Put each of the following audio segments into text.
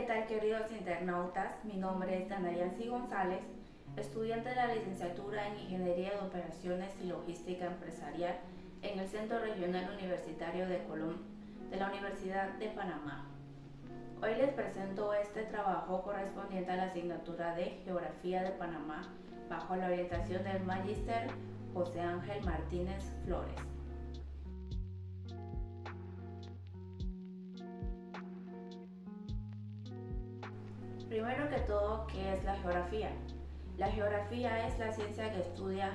tal, queridos internautas? Mi nombre es Danayansi González, estudiante de la licenciatura en Ingeniería de Operaciones y Logística Empresarial en el Centro Regional Universitario de Colón de la Universidad de Panamá. Hoy les presento este trabajo correspondiente a la asignatura de Geografía de Panamá bajo la orientación del Magíster José Ángel Martínez Flores. Primero que todo, ¿qué es la geografía? La geografía es la ciencia que estudia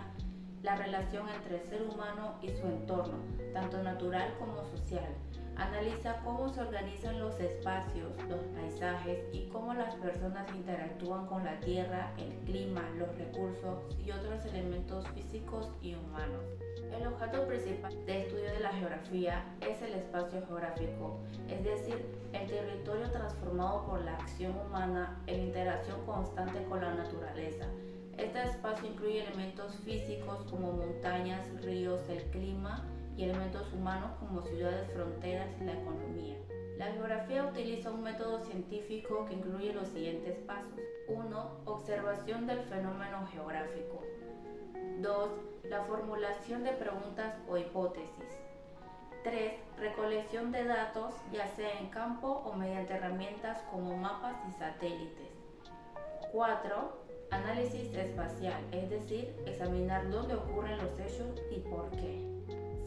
la relación entre el ser humano y su entorno, tanto natural como social. Analiza cómo se organizan los espacios, los paisajes y cómo las personas interactúan con la tierra, el clima, los recursos y otros elementos físicos y humanos. El objeto principal de estudio de la geografía es el espacio geográfico, es decir, el territorio transformado por la acción humana en interacción constante con la naturaleza. Este espacio incluye elementos físicos como montañas, ríos, el clima y elementos humanos como ciudades, fronteras y la economía. La geografía utiliza un método científico que incluye los siguientes pasos. 1. Observación del fenómeno geográfico. 2. La formulación de preguntas o hipótesis. 3. Recolección de datos, ya sea en campo o mediante herramientas como mapas y satélites. 4. Análisis espacial, es decir, examinar dónde ocurren los hechos y por qué.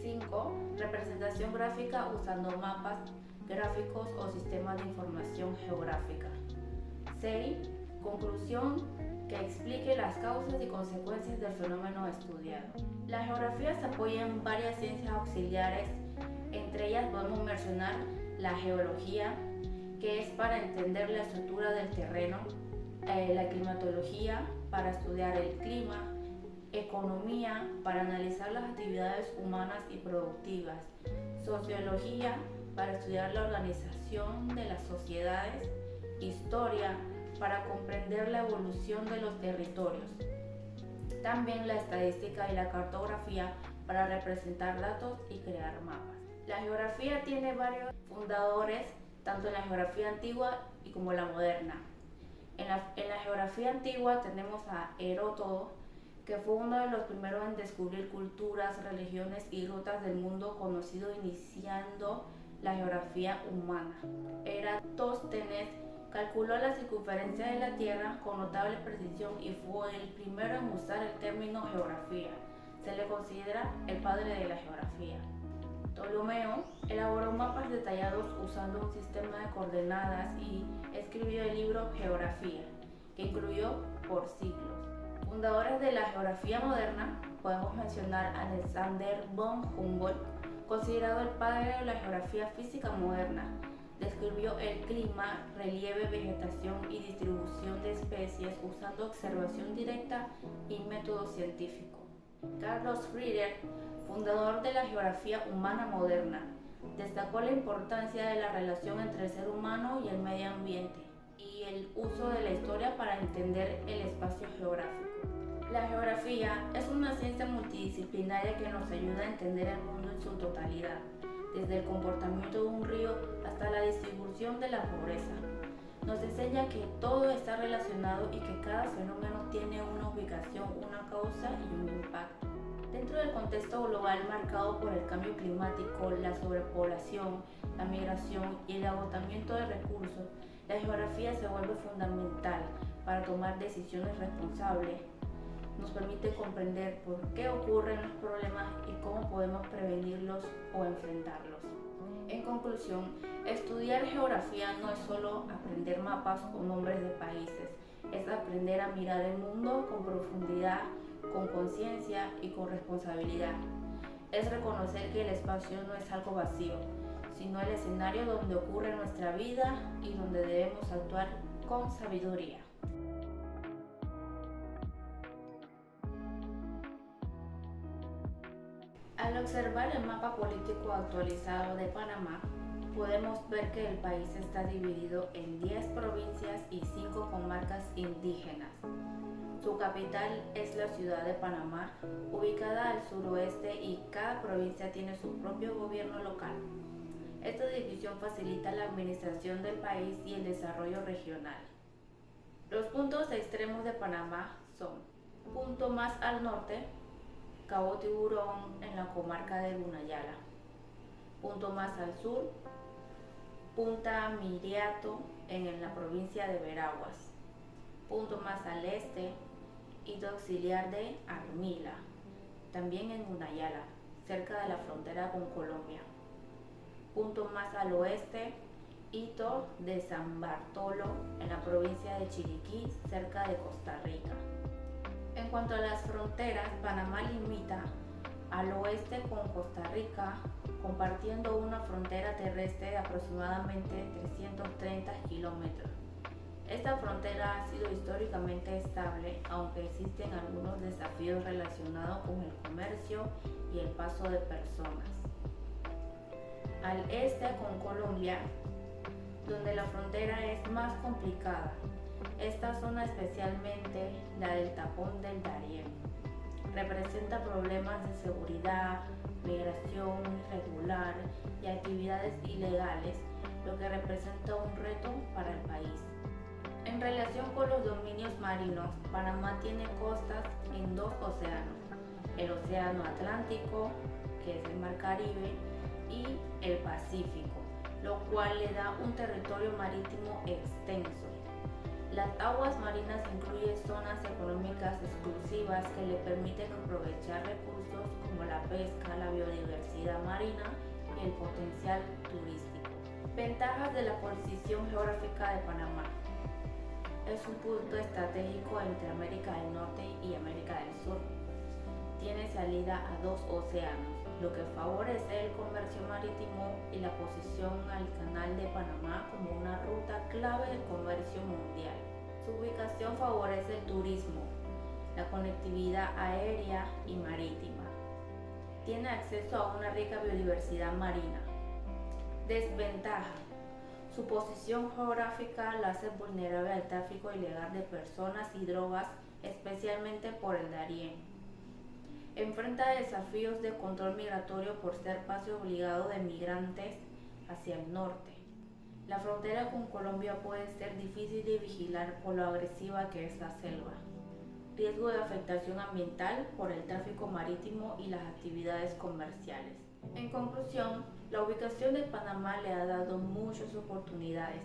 5. Representación gráfica usando mapas, gráficos o sistemas de información geográfica. 6. Conclusión que explique las causas y consecuencias del fenómeno estudiado. La geografía se apoya en varias ciencias auxiliares, entre ellas podemos mencionar la geología, que es para entender la estructura del terreno, la climatología, para estudiar el clima, economía, para analizar las actividades humanas y productivas, sociología, para estudiar la organización de las sociedades, historia, para comprender la evolución de los territorios. También la estadística y la cartografía para representar datos y crear mapas. La geografía tiene varios fundadores, tanto en la geografía antigua y como la moderna. En la geografía antigua tenemos a Heródoto, que fue uno de los primeros en descubrir culturas, religiones y rutas del mundo conocido, iniciando la geografía humana. Eratóstenes calculó la circunferencia de la Tierra con notable precisión y fue el primero en usar el término geografía. Se le considera el padre de la geografía. Ptolomeo elaboró mapas detallados usando un sistema de coordenadas y escribió el libro Geografía, que incluyó por siglos. Fundadores de la geografía moderna podemos mencionar a Alexander von Humboldt, considerado el padre de la geografía física moderna. Describió el clima, relieve, vegetación y distribución de especies usando observación directa y método científico. Carlos Ritter, fundador de la geografía humana moderna, destacó la importancia de la relación entre el ser humano y el medio ambiente y el uso de la historia para entender el espacio geográfico. La geografía es una ciencia multidisciplinaria que nos ayuda a entender el mundo en su totalidad, desde el comportamiento de un río hasta la distribución de la pobreza. Nos enseña que todo está relacionado y que cada fenómeno tiene una ubicación, una causa y un impacto. Dentro del contexto global marcado por el cambio climático, la sobrepoblación, la migración y el agotamiento de recursos, la geografía se vuelve fundamental para tomar decisiones responsables. Nos permite comprender por qué ocurren los problemas y cómo podemos prevenirlos o enfrentarlos. En conclusión, estudiar geografía no es solo aprender mapas o nombres de países, es aprender a mirar el mundo con profundidad, con conciencia y con responsabilidad. Es reconocer que el espacio no es algo vacío, sino el escenario donde ocurre nuestra vida y donde debemos actuar con sabiduría. Al observar el mapa político actualizado de Panamá, podemos ver que el país está dividido en 10 provincias y 5 comarcas indígenas. Su capital es la ciudad de Panamá, ubicada al suroeste, y cada provincia tiene su propio gobierno local. Esta división facilita la administración del país y el desarrollo regional. Los puntos extremos de Panamá son: punto más al norte, Cabo Tiburón en la comarca de Gunayala; punto más al sur, Punta Miriato en la provincia de Veraguas; punto más al este, Hito Auxiliar de Armila, también en Gunayala, cerca de la frontera con Colombia; punto más al oeste, Hito de San Bartolo en la provincia de Chiriquí, cerca de Costa Rica. En cuanto a las fronteras, Panamá limita al oeste con Costa Rica, compartiendo una frontera terrestre de aproximadamente 330 kilómetros. Esta frontera ha sido históricamente estable, aunque existen algunos desafíos relacionados con el comercio y el paso de personas. Al este con Colombia, donde la frontera es más complicada. Esta zona, especialmente la del tapón del Darién, representa problemas de seguridad, migración irregular y actividades ilegales, lo que representa un reto para el país. En relación con los dominios marinos, Panamá tiene costas en dos océanos: el Océano Atlántico, que es el Mar Caribe, y el Pacífico, lo cual le da un territorio marítimo extenso. Las aguas marinas incluyen zonas económicas exclusivas que le permiten aprovechar recursos como la pesca, la biodiversidad marina y el potencial turístico. Ventajas de la posición geográfica de Panamá. Es un punto estratégico entre América del Norte y América del Sur. Tiene salida a dos océanos, lo que favorece el comercio marítimo y la posición al Canal de Panamá como una ruta clave del comercio mundial. Su ubicación favorece el turismo, la conectividad aérea y marítima. Tiene acceso a una rica biodiversidad marina. Desventaja. Su posición geográfica la hace vulnerable al tráfico ilegal de personas y drogas, especialmente por el Darién. Enfrenta desafíos de control migratorio por ser paso obligado de migrantes hacia el norte. La frontera con Colombia puede ser difícil de vigilar por lo agresiva que es la selva. Riesgo de afectación ambiental por el tráfico marítimo y las actividades comerciales. En conclusión, la ubicación de Panamá le ha dado muchas oportunidades,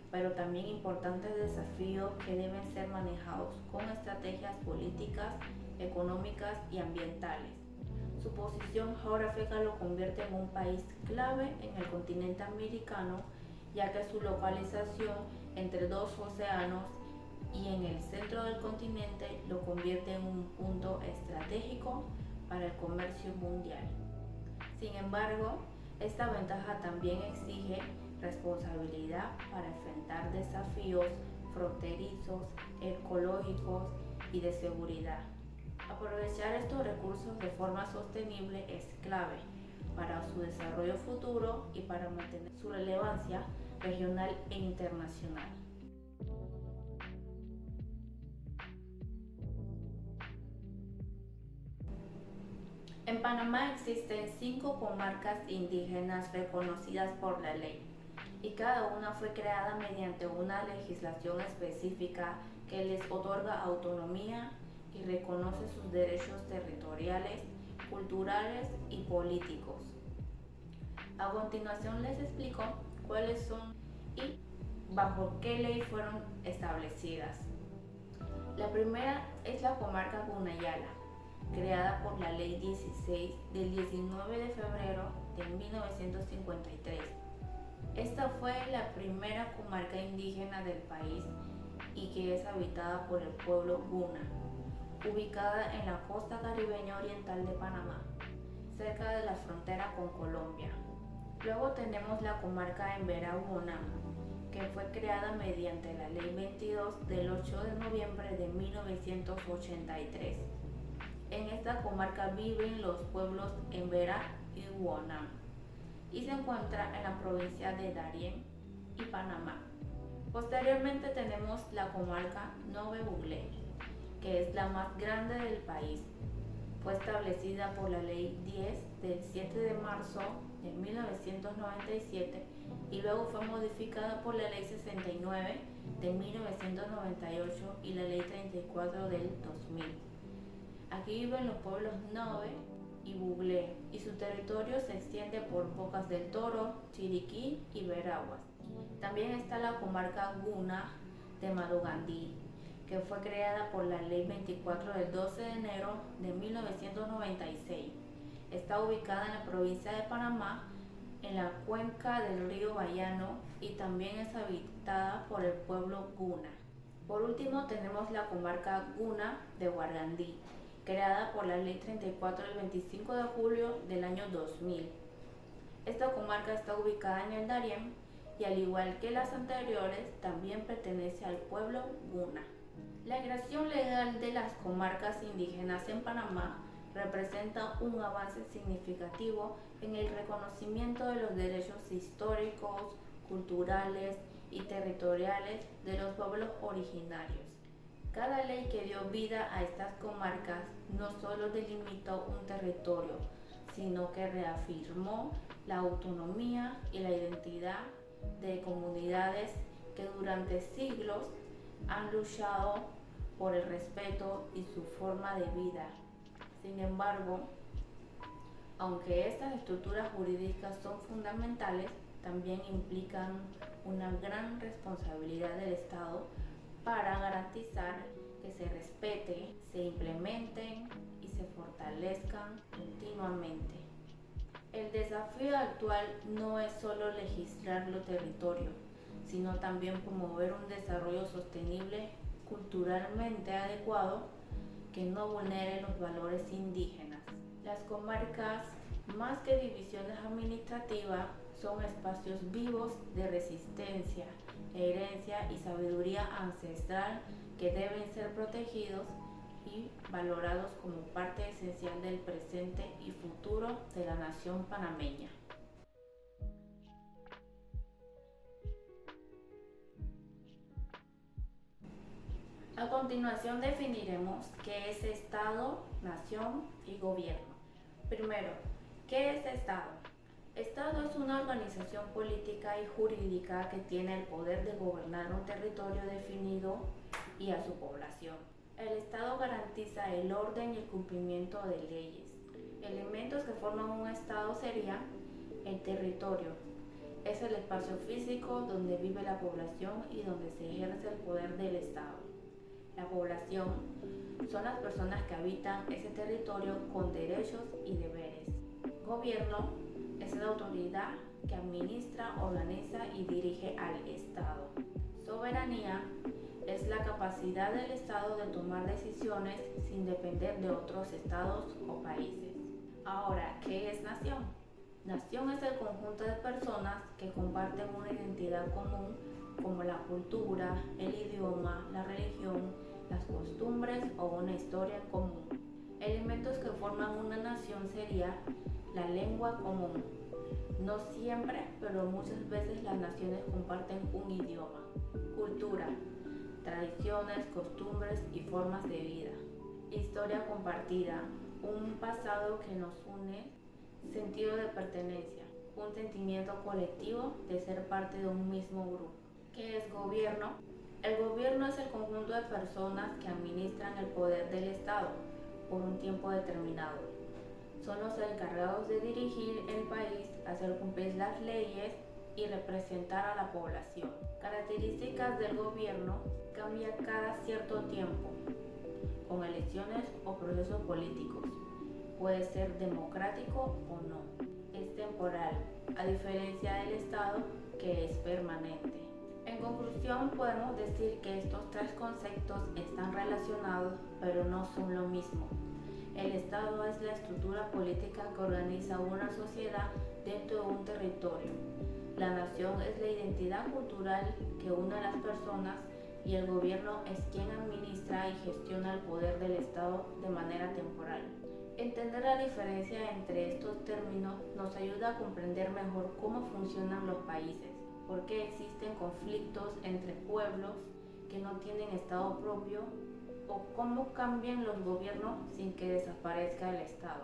pero también importantes desafíos que deben ser manejados con estrategias políticas, económicas y ambientales. Su posición geográfica lo convierte en un país clave en el continente americano, ya que su localización entre dos océanos y en el centro del continente lo convierte en un punto estratégico para el comercio mundial. Sin embargo, esta ventaja también exige responsabilidad para enfrentar desafíos fronterizos, ecológicos y de seguridad. Aprovechar estos recursos de forma sostenible es clave para su desarrollo futuro y para mantener su relevancia regional e internacional. En Panamá existen 5 comarcas indígenas reconocidas por la ley, y cada una fue creada mediante una legislación específica que les otorga autonomía y reconoce sus derechos territoriales, culturales y políticos. A continuación les explico cuáles son y bajo qué ley fueron establecidas. La primera es la comarca Gunayala, creada por la Ley 16 del 19 de febrero de 1953. Esta fue la primera comarca indígena del país y que es habitada por el pueblo Guna, ubicada en la costa caribeña oriental de Panamá, cerca de la frontera con Colombia. Luego tenemos la comarca Emberá-Bonam, que fue creada mediante la Ley 22 del 8 de noviembre de 1983. En esta comarca viven los pueblos Emberá y Bonam y se encuentra en la provincia de Darién y Panamá. Posteriormente tenemos la comarca Nove Buglé, que es la más grande del país. Fue establecida por la Ley 10 del 7 de marzo de 1997 y luego fue modificada por la Ley 69 de 1998 y la Ley 34 del 2000. Aquí viven los pueblos Nove y Buglé y su territorio se extiende por Bocas del Toro, Chiriquí y Veraguas. También está la comarca Guna de Madugandí, que fue creada por la Ley 24 del 12 de enero de 1996. Está ubicada en la provincia de Panamá, en la cuenca del río Bayano, y también es habitada por el pueblo Guna. Por último tenemos la comarca Guna de Guargandí, creada por la Ley 34 del 25 de julio del año 2000. Esta comarca está ubicada en el Darién y al igual que las anteriores también pertenece al pueblo Guna. La creación legal de las comarcas indígenas en Panamá representa un avance significativo en el reconocimiento de los derechos históricos, culturales y territoriales de los pueblos originarios. Cada ley que dio vida a estas comarcas no solo delimitó un territorio, sino que reafirmó la autonomía y la identidad de comunidades que durante siglos han luchado por el respeto y su forma de vida. Sin embargo, aunque estas estructuras jurídicas son fundamentales, también implican una gran responsabilidad del Estado para garantizar que se respete, se implementen y se fortalezcan continuamente. El desafío actual no es solo legislar los territorios, sino también promover un desarrollo sostenible, culturalmente adecuado, que no vulnere los valores indígenas. Las comarcas, más que divisiones administrativas, son espacios vivos de resistencia, herencia y sabiduría ancestral que deben ser protegidos y valorados como parte esencial del presente y futuro de la nación panameña. A continuación definiremos qué es Estado, nación y gobierno. Primero, ¿qué es Estado? Estado es una organización política y jurídica que tiene el poder de gobernar un territorio definido y a su población. El Estado garantiza el orden y el cumplimiento de leyes. Elementos que forman un Estado serían el territorio. Es el espacio físico donde vive la población y donde se ejerce el poder del Estado. La población son las personas que habitan ese territorio con derechos y deberes. Gobierno es la autoridad que administra, organiza y dirige al Estado. Soberanía es la capacidad del Estado de tomar decisiones sin depender de otros estados o países. Ahora, ¿qué es nación? Nación es el conjunto de personas que comparten una identidad común como la cultura, el idioma, la religión, las costumbres o una historia en común. Elementos que forman una nación sería la lengua común. No siempre, pero muchas veces las naciones comparten un idioma. Cultura, tradiciones, costumbres y formas de vida. Historia compartida, un pasado que nos une, sentido de pertenencia, un sentimiento colectivo de ser parte de un mismo grupo. ¿Qué es gobierno? El gobierno es el conjunto de personas que administran el poder del Estado por un tiempo determinado. Son los encargados de dirigir el país, hacer cumplir las leyes y representar a la población. Características del gobierno: cambia cada cierto tiempo, con elecciones o procesos políticos. Puede ser democrático o no. Es temporal, a diferencia del Estado, que es permanente. En conclusión, podemos decir que estos tres conceptos están relacionados, pero no son lo mismo. El Estado es la estructura política que organiza una sociedad dentro de un territorio. La nación es la identidad cultural que une a las personas y el gobierno es quien administra y gestiona el poder del Estado de manera temporal. Entender la diferencia entre estos términos nos ayuda a comprender mejor cómo funcionan los países, por qué existen conflictos entre pueblos que no tienen Estado propio o cómo cambian los gobiernos sin que desaparezca el Estado.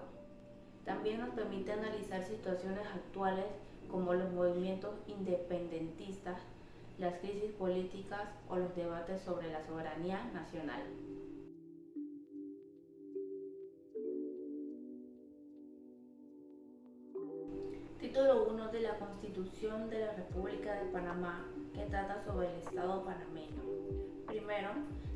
También nos permite analizar situaciones actuales como los movimientos independentistas, las crisis políticas o los debates sobre la soberanía nacional. Título 1 de la Constitución de la República de Panamá, que trata sobre el Estado panameño. Primero,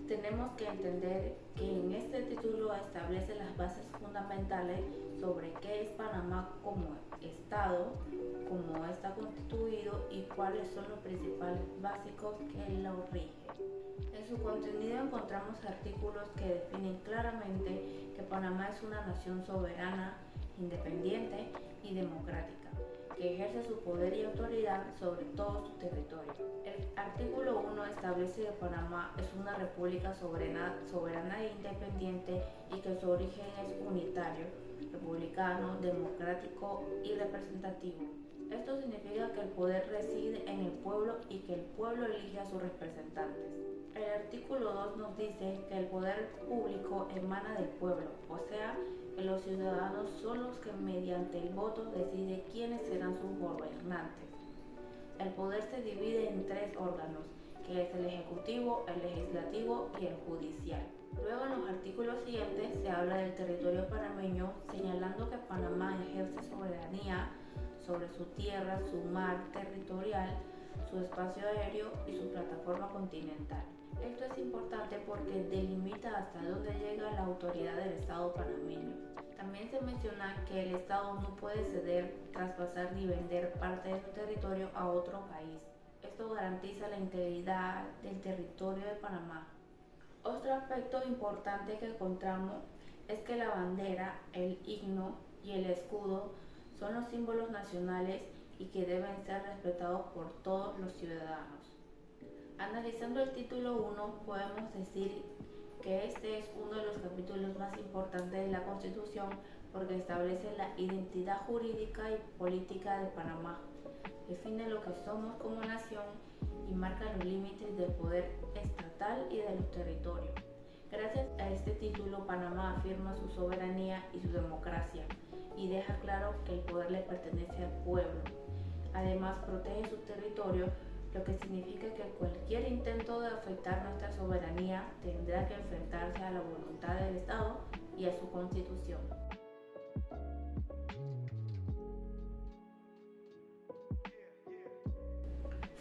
tenemos que entender que en este título establece las bases fundamentales sobre qué es Panamá como Estado, cómo está constituido y cuáles son los principales básicos que lo rigen. En su contenido encontramos artículos que definen claramente que Panamá es una nación soberana, independiente y democrática, que ejerce su poder y autoridad sobre todo su territorio. El artículo 1 establece que Panamá es una república soberana e independiente y que su origen es unitario, republicano, democrático y representativo. Esto significa que el poder reside en el pueblo y que el pueblo elige a sus representantes. El artículo 2 nos dice que el poder público emana del pueblo, o sea, que los ciudadanos son los que mediante el voto deciden quiénes serán sus gobernantes. El poder se divide en tres órganos, que es el ejecutivo, el legislativo y el judicial. Luego en los artículos siguientes se habla del territorio panameño, señalando que Panamá ejerce soberanía sobre su tierra, su mar territorial, su espacio aéreo y su plataforma continental. Esto es importante porque delimita hasta dónde llega la autoridad del Estado panameño. También se menciona que el Estado no puede ceder, traspasar ni vender parte de su territorio a otro país. Esto garantiza la integridad del territorio de Panamá. Otro aspecto importante que encontramos es que la bandera, el himno y el escudo son los símbolos nacionales y que deben ser respetados por todos los ciudadanos. Analizando el título 1, podemos decir que este es uno de los capítulos más importantes de la Constitución porque establece la identidad jurídica y política de Panamá, define lo que somos como nación y marca los límites del poder estatal y de los territorios. Gracias a este título, Panamá afirma su soberanía y su democracia y deja claro que el poder le pertenece al pueblo. Además, protege su territorio, lo que significa que cualquier intento de afectar nuestra soberanía tendrá que enfrentarse a la voluntad del Estado y a su Constitución.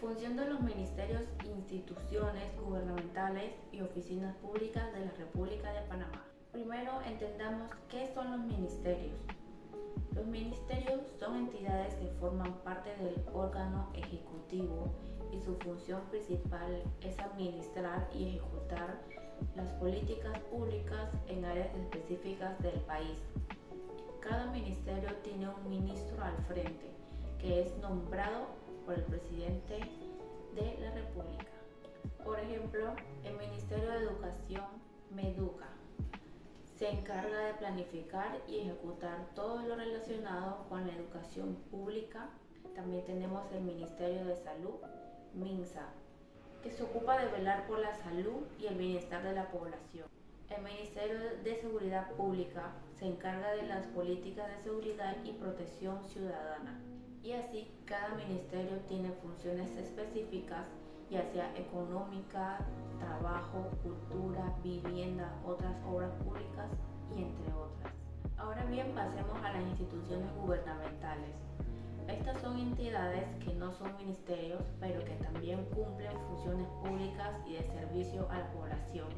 Función de los ministerios, instituciones gubernamentales y oficinas públicas de la República de Panamá. Primero, entendamos qué son los ministerios. Los ministerios son entidades que forman parte del órgano ejecutivo y su función principal es administrar y ejecutar las políticas públicas en áreas específicas del país. Cada ministerio tiene un ministro al frente, que es nombrado por el presidente de la República. Por ejemplo, el Ministerio de Educación, MEDUCA, se encarga de planificar y ejecutar todo lo relacionado con la educación pública. También tenemos el Ministerio de Salud, MINSA, que se ocupa de velar por la salud y el bienestar de la población. El Ministerio de Seguridad Pública se encarga de las políticas de seguridad y protección ciudadana. Y así, cada ministerio tiene funciones específicas, ya sea económica, trabajo, cultura, vivienda, otras obras públicas y entre otras. Ahora bien, pasemos a las instituciones gubernamentales. Estas son entidades que no son ministerios, pero que también cumplen funciones públicas y de servicio a la población.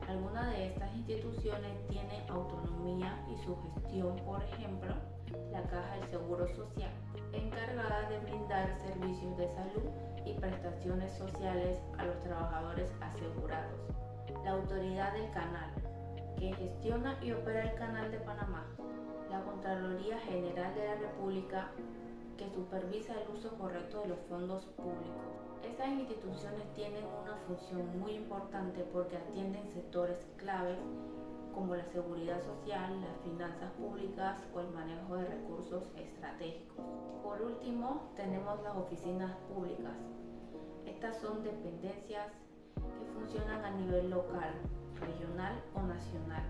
Algunas de estas instituciones tienen autonomía y su gestión, por ejemplo, la Caja del Seguro Social, encargada de brindar servicios de salud y prestaciones sociales a los trabajadores asegurados. La Autoridad del Canal, que gestiona y opera el Canal de Panamá. La Contraloría General de la República, que supervisa el uso correcto de los fondos públicos. Estas instituciones tienen una función muy importante porque atienden sectores claves como la seguridad social, las finanzas públicas o el manejo de recursos estratégicos. Por último, tenemos las oficinas públicas. Estas son dependencias que funcionan a nivel local, regional o nacional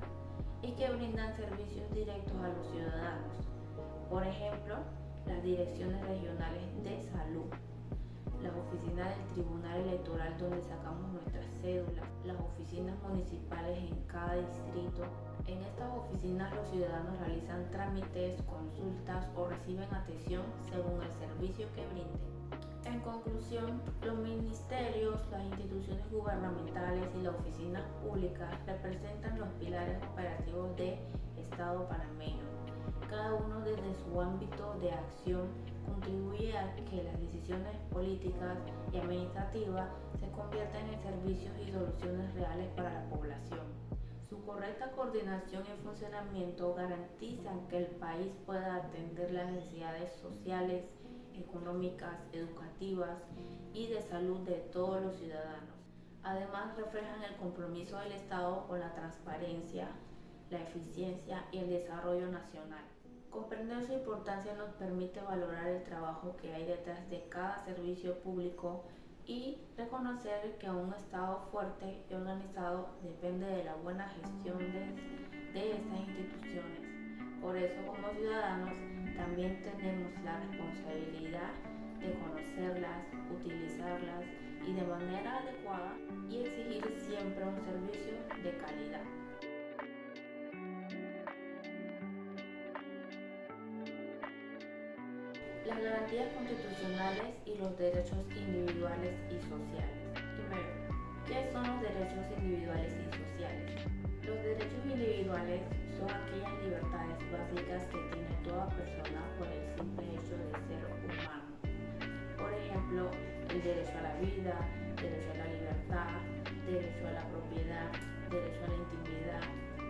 y que brindan servicios directos a los ciudadanos. Por ejemplo, las direcciones regionales de salud, las oficinas del Tribunal Electoral donde sacamos nuestras cédulas, las oficinas municipales en cada distrito. En estas oficinas los ciudadanos realizan trámites, consultas o reciben atención según el servicio que brinden. En conclusión, los ministerios, las instituciones gubernamentales y las oficinas públicas representan los pilares operativos del Estado panameño. Cada uno desde su ámbito de acción contribuye a que las decisiones políticas y administrativas se conviertan en servicios y soluciones reales para la población. Su correcta coordinación y funcionamiento garantizan que el país pueda atender las necesidades sociales, económicas, educativas y de salud de todos los ciudadanos. Además, reflejan el compromiso del Estado con la transparencia, la eficiencia y el desarrollo nacional. Comprender su importancia nos permite valorar el trabajo que hay detrás de cada servicio público y reconocer que un Estado fuerte y organizado depende de la buena gestión de estas instituciones. Por eso, como ciudadanos, también tenemos la responsabilidad de conocerlas, utilizarlas y de manera adecuada y exigir siempre un servicio de calidad. Las garantías constitucionales y los derechos individuales y sociales. Primero, ¿qué son los derechos individuales y sociales? Los derechos individuales son aquellas libertades básicas que tiene toda persona por el simple hecho de ser humano. Por ejemplo, el derecho a la vida, derecho a la libertad, derecho a la propiedad, derecho a la intimidad,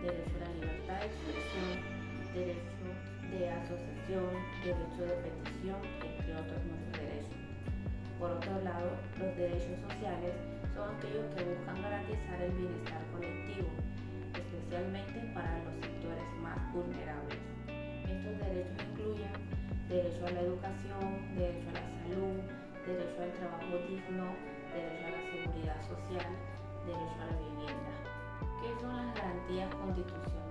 derecho a la libertad de expresión, derecho de asociación, derecho de petición, entre otros muchos derechos. Por otro lado, los derechos sociales son aquellos que buscan garantizar el bienestar colectivo, especialmente para los sectores más vulnerables. Estos derechos incluyen derecho a la educación, derecho a la salud, derecho al trabajo digno, derecho a la seguridad social, derecho a la vivienda. ¿Qué son las garantías constitucionales?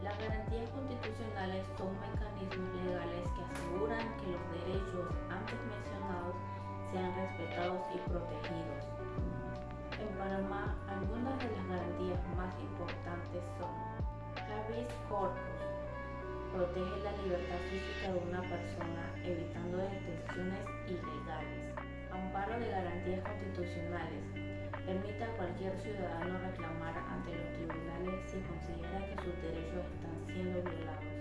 Las garantías constitucionales son mecanismos legales que aseguran que los derechos antes mencionados sean respetados y protegidos. En Panamá, algunas de las garantías más importantes son: habeas corpus, protege la libertad física de una persona evitando detenciones ilegales. Amparo de garantías constitucionales, permite a cualquier ciudadano reclamar ante los tribunales si considera que sus derechos están siendo violados.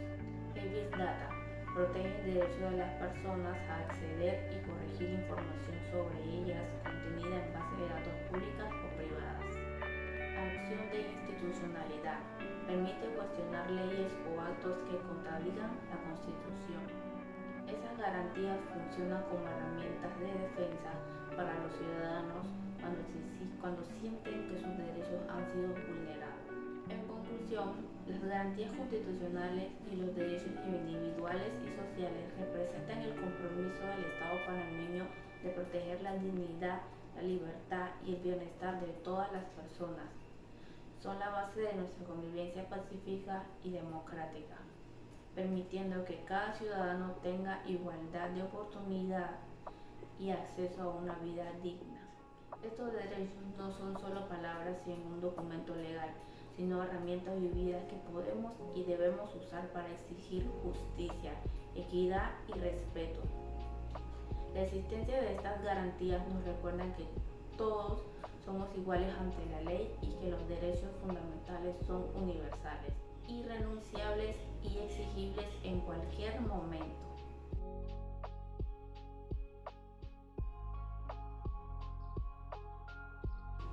Habeas data, protege el derecho de las personas a acceder y corregir información sobre ellas contenida en bases de datos públicas o privadas. Acción de institucionalidad, permite cuestionar leyes o actos que contradigan la Constitución. Esas garantías funcionan como herramientas de defensa para los ciudadanos cuando sienten que sus derechos han sido vulnerados. En conclusión, las garantías constitucionales y los derechos individuales y sociales representan el compromiso del Estado panameño de proteger la dignidad, la libertad y el bienestar de todas las personas. Son la base de nuestra convivencia pacífica y democrática, permitiendo que cada ciudadano tenga igualdad de oportunidad y acceso a una vida digna. Estos derechos no son solo palabras en un documento legal, sino herramientas vividas que podemos y debemos usar para exigir justicia, equidad y respeto. La existencia de estas garantías nos recuerda que todos somos iguales ante la ley y que los derechos fundamentales son universales, irrenunciables y exigibles en cualquier momento.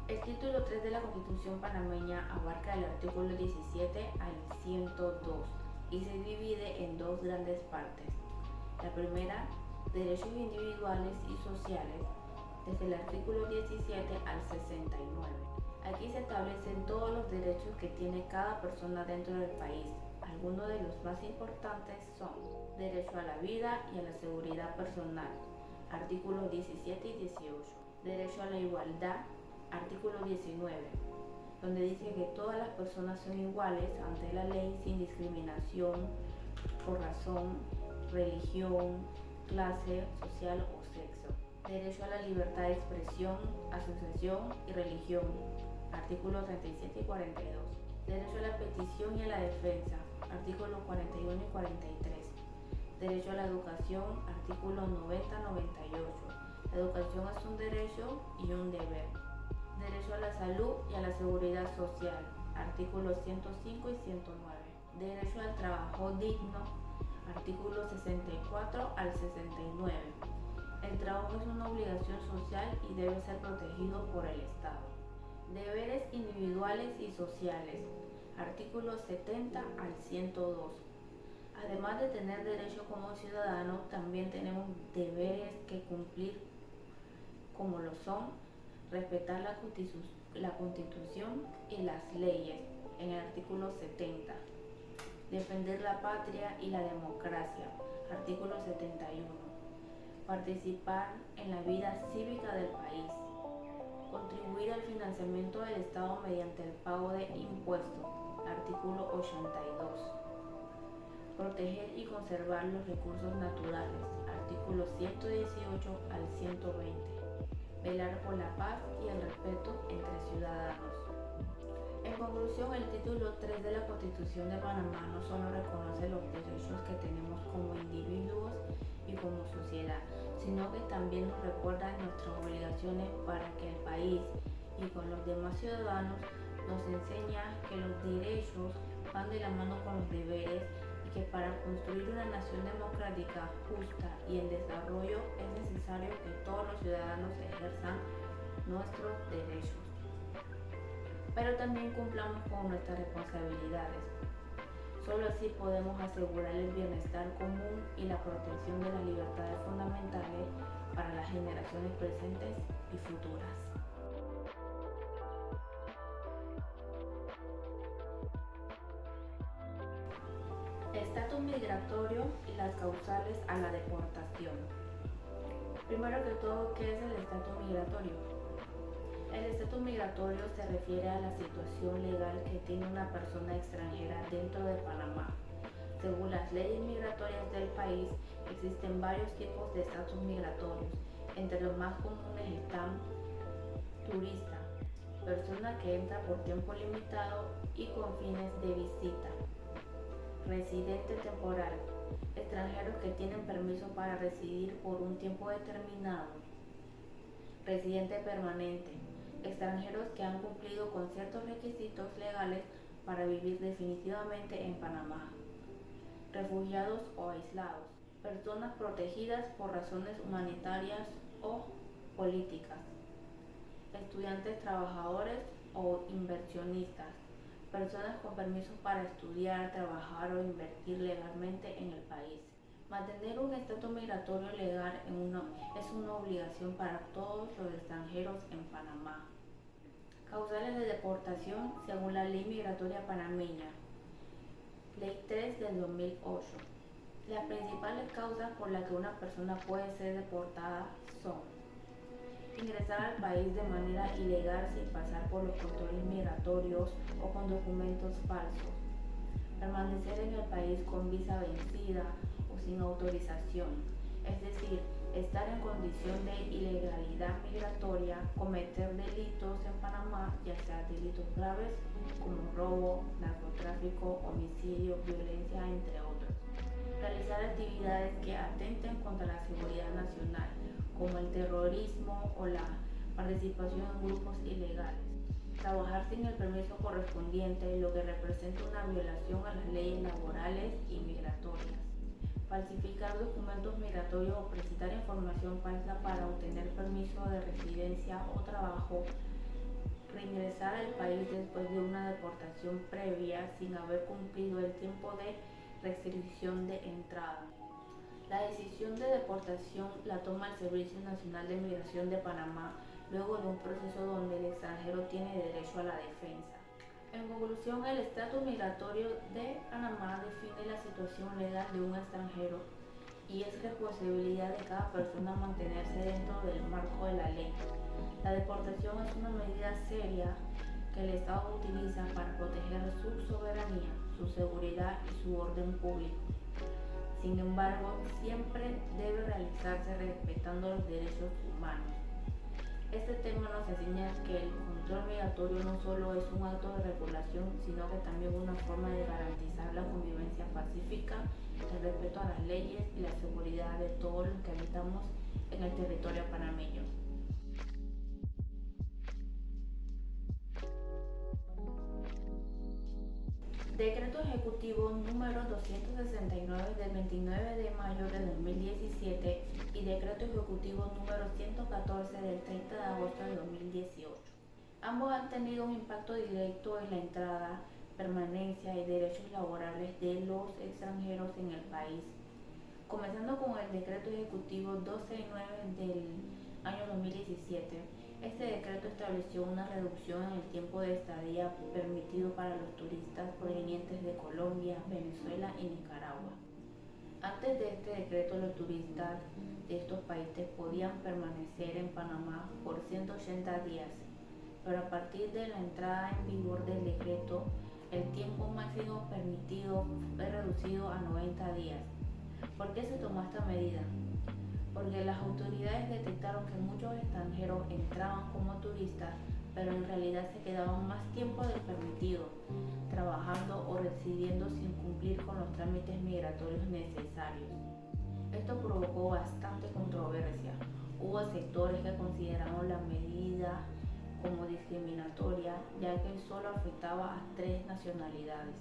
El título 3 de la Constitución panameña abarca el artículo 17 al 102 y se divide en dos grandes partes. La primera, derechos individuales y sociales, desde el artículo 17 al 69. Aquí se establecen todos los derechos que tiene cada persona dentro del país. Algunos de los más importantes son: derecho a la vida y a la seguridad personal, artículos 17 y 18. Derecho a la igualdad, artículo 19. donde dice que todas las personas son iguales ante la ley sin discriminación por razón, religión, clase social o sexo. Derecho a la libertad de expresión, asociación y religión, artículos 37 y 42. Derecho a la petición y a la defensa, artículos 41 y 43. Derecho a la educación, artículos 90-98. La educación es un derecho y un deber. Derecho a la salud y a la seguridad social, artículos 105 y 109. Derecho al trabajo digno, artículos 64 al 69. El trabajo es una obligación social y debe ser protegido por el Estado. Deberes individuales y sociales, artículos 70 al 102. Además de tener derecho como ciudadano, también tenemos deberes que cumplir, como lo son respetar la Constitución y las leyes, en el artículo 70. Defender la patria y la democracia, artículo 71. Participar en la vida cívica del país. Contribuir al financiamiento del Estado mediante el pago de impuestos, artículo 82. Proteger y conservar los recursos naturales, artículos 118 al 120. Velar por la paz y el respeto entre ciudadanos. En conclusión, el título 3 de la Constitución de Panamá no solo reconoce los derechos que tenemos como individuos y como sociedad, sino que también nos recuerda nuestras obligaciones para que el país y con los demás ciudadanos nos enseña que los derechos van de la mano con los deberes y que para construir una nación democrática, justa y en desarrollo es necesario que todos los ciudadanos ejerzan nuestros derechos, pero también cumplamos con nuestras responsabilidades. Solo así podemos asegurar el bienestar común y la protección de las libertades fundamentales para las generaciones presentes y futuras. Estatus migratorio y las causales a la deportación. Primero que todo, ¿qué es el estatus migratorio? El estatus migratorio se refiere a la situación legal que tiene una persona extranjera dentro de Panamá. Según las leyes migratorias del país, existen varios tipos de estatus migratorios. Entre los más comunes están turista, persona que entra por tiempo limitado y con fines de visita. Residente temporal, extranjeros que tienen permiso para residir por un tiempo determinado. Residente permanente, extranjeros que han cumplido con ciertos requisitos legales para vivir definitivamente en Panamá. Refugiados o aislados, personas protegidas por razones humanitarias o políticas. Estudiantes trabajadores o inversionistas, personas con permisos para estudiar, trabajar o invertir legalmente en el país. Mantener un estatus migratorio legal es una obligación para todos los extranjeros en Panamá. Causales de deportación según la Ley Migratoria Panameña, Ley 3 del 2008. Las principales causas por las que una persona puede ser deportada son: ingresar al país de manera ilegal sin pasar por los controles migratorios o con documentos falsos, permanecer en el país con visa vencida o sin autorización, es decir, estar en condición de ilegalidad migratoria, cometer delitos en Panamá, ya sea delitos graves como robo, narcotráfico, homicidio, violencia, entre otros. Realizar actividades que atenten contra la seguridad nacional, como el terrorismo o la participación en grupos ilegales. Trabajar sin el permiso correspondiente, lo que representa una violación a las leyes laborales y migratorias. Falsificar documentos migratorios o presentar información falsa para obtener permiso de residencia o trabajo. Reingresar al país después de una deportación previa sin haber cumplido el tiempo de restricción de entrada. La decisión de deportación la toma el Servicio Nacional de Migración de Panamá luego de un proceso donde el extranjero tiene derecho a la defensa. En conclusión, el estatus migratorio de Panamá define la situación legal de un extranjero y es responsabilidad de cada persona mantenerse dentro del marco de la ley. La deportación es una medida seria que el Estado utiliza para proteger su soberanía, su seguridad y su orden público. Sin embargo, siempre debe realizarse respetando los derechos humanos. Este tema nos enseña que el control migratorio no solo es un acto de regulación, sino que también una forma de garantizar la convivencia pacífica, el respeto a las leyes y la seguridad de todos los que habitamos en el territorio panameño. Decreto Ejecutivo número 269 del 29 de mayo de 2017 y Decreto Ejecutivo número 114 del 30 de agosto de 2018. Ambos han tenido un impacto directo en la entrada, permanencia y derechos laborales de los extranjeros en el país. Comenzando con el Decreto Ejecutivo 269 del año 2017, este decreto estableció una reducción en el tiempo de estadía permitido para los turistas provenientes de Colombia, Venezuela y Nicaragua. Antes de este decreto, los turistas de estos países podían permanecer en Panamá por 180 días, pero a partir de la entrada en vigor del decreto, el tiempo máximo permitido fue reducido a 90 días. ¿Por qué se tomó esta medida? Porque las autoridades detectaron que muchos extranjeros entraban como turistas, pero en realidad se quedaban más tiempo del permitido, trabajando o residiendo sin cumplir con los trámites migratorios necesarios. Esto provocó bastante controversia. Hubo sectores que consideraron la medida como discriminatoria, ya que solo afectaba a 3 nacionalidades.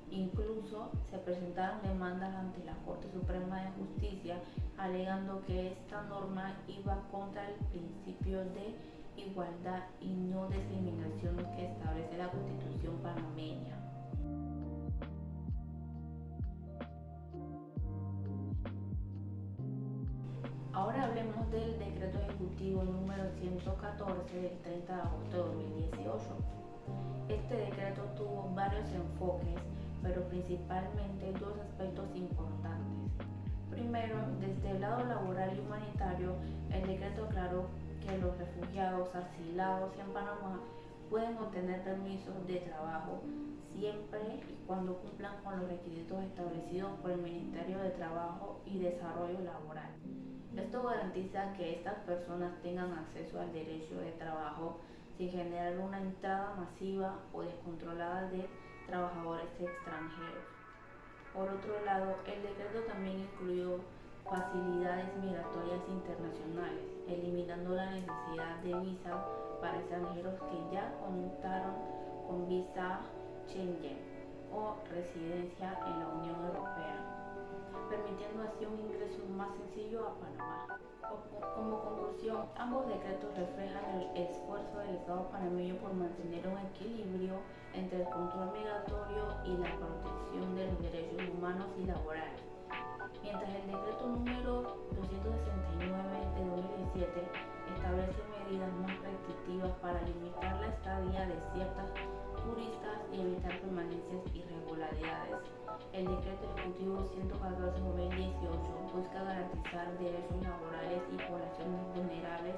Incluso se presentaron demandas ante la Corte Suprema de Justicia alegando que esta norma iba contra el principio de igualdad y no discriminación que establece la Constitución panameña. Ahora hablemos del Decreto Ejecutivo número 114 del 30 de agosto de 2018. Este decreto tuvo varios enfoques, pero principalmente 2 aspectos importantes. Primero, desde el lado laboral y humanitario, el decreto aclaró que los refugiados asilados en Panamá pueden obtener permisos de trabajo siempre y cuando cumplan con los requisitos establecidos por el Ministerio de Trabajo y Desarrollo Laboral. Esto garantiza que estas personas tengan acceso al derecho de trabajo sin generar una entrada masiva o descontrolada de trabajadores extranjeros. Por otro lado, el decreto también incluyó facilidades migratorias internacionales, eliminando la necesidad de visa para extranjeros que ya contaron con visa Schengen o residencia en la Unión Europea, permitiendo así un ingreso más sencillo a Panamá. Como conclusión, ambos decretos reflejan el esfuerzo del Estado panameño por mantener un equilibrio entre el control migratorio y la protección de los derechos humanos y laborales. Mientras el decreto número 269 de 2017 establece medidas más restrictivas para limitar la estadía de ciertos turistas y evitar permanencias irregularidades, el decreto ejecutivo 114/2018 busca garantizar derechos laborales y poblaciones vulnerables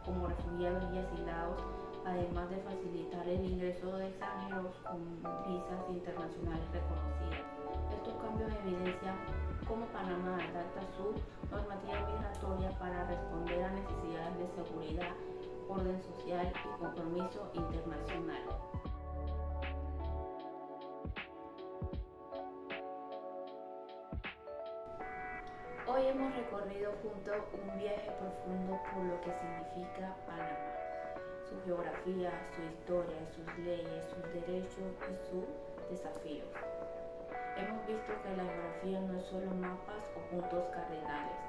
como refugiados y asilados, además de facilitar el ingreso de extranjeros con visas internacionales reconocidas. Estos cambios evidencian cómo Panamá adapta su normativa migratoria para responder a necesidades de seguridad, orden social y compromiso internacional. Hoy hemos recorrido juntos un viaje profundo por lo que significa Panamá, su geografía, su historia, sus leyes, sus derechos y sus desafíos. Hemos visto que la geografía no es solo mapas o puntos cardinales,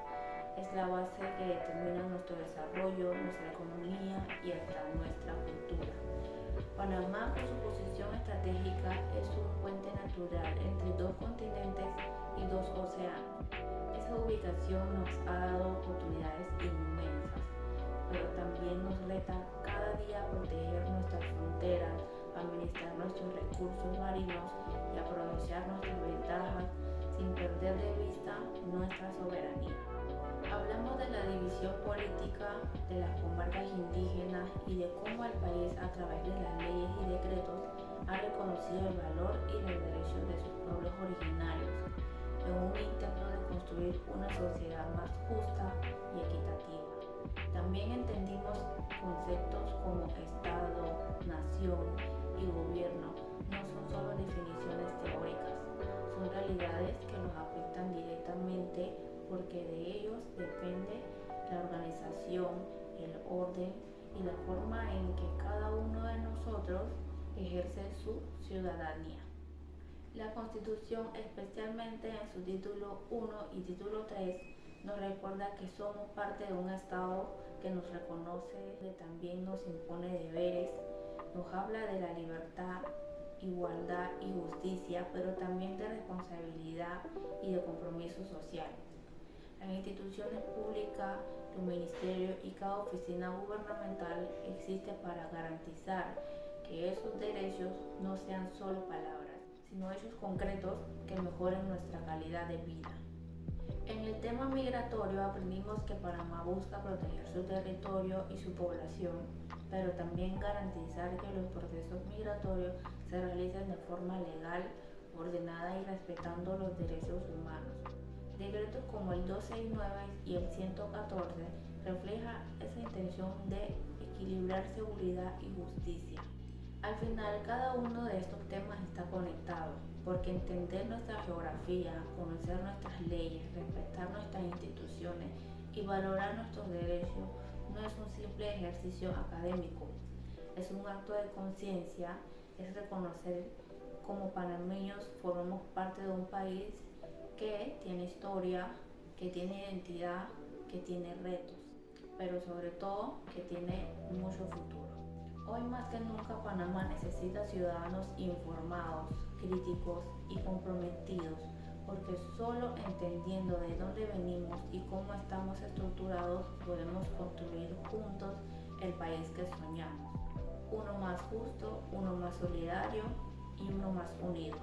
es la base que determina nuestro desarrollo, nuestra economía y hasta nuestra cultura. Panamá, por su posición estratégica, es un puente natural entre 2 continentes y 2 océanos. Esa ubicación nos ha dado oportunidades inmensas, pero también nos reta cada día a proteger nuestras fronteras, administrar nuestros recursos marinos y aprovechar nuestras ventajas sin perder de vista nuestra soberanía. Hablamos de la división política de las comarcas indígenas y de cómo el país, a través de las leyes y decretos, ha reconocido el valor y los derechos de sus pueblos originarios, en un intento de construir una sociedad más justa y equitativa. También entendimos conceptos como Estado, nación y gobierno no son solo definiciones teóricas, son realidades que nos afectan directamente porque de ellos depende la organización, el orden y la forma en que cada uno de nosotros ejerce su ciudadanía. La Constitución, especialmente en su título 1 y título 3, nos recuerda que somos parte de un Estado que nos reconoce, que también nos impone deberes, nos habla de la libertad, igualdad y justicia, pero también de responsabilidad y de compromiso social. Las instituciones públicas, los ministerios y cada oficina gubernamental existe para garantizar que esos derechos no sean solo palabras, sino hechos concretos que mejoren nuestra calidad de vida. En el tema migratorio aprendimos que Panamá busca proteger su territorio y su población, pero también garantizar que los procesos migratorios se realicen de forma legal, ordenada y respetando los derechos humanos. Decretos como el 269 y el 114 refleja esa intención de equilibrar seguridad y justicia. Al final, cada uno de estos temas está conectado, porque entender nuestra geografía, conocer nuestras leyes, respetar nuestras instituciones y valorar nuestros derechos no es un simple ejercicio académico, es un acto de conciencia, es reconocer como panameños formamos parte de un país que tiene historia, que tiene identidad, que tiene retos, pero sobre todo que tiene mucho futuro. Hoy más que nunca Panamá necesita ciudadanos informados, críticos y comprometidos, porque solo entendiendo de dónde venimos y cómo estamos estructurados podemos construir juntos el país que soñamos. Uno más justo, uno más solidario y uno más unido.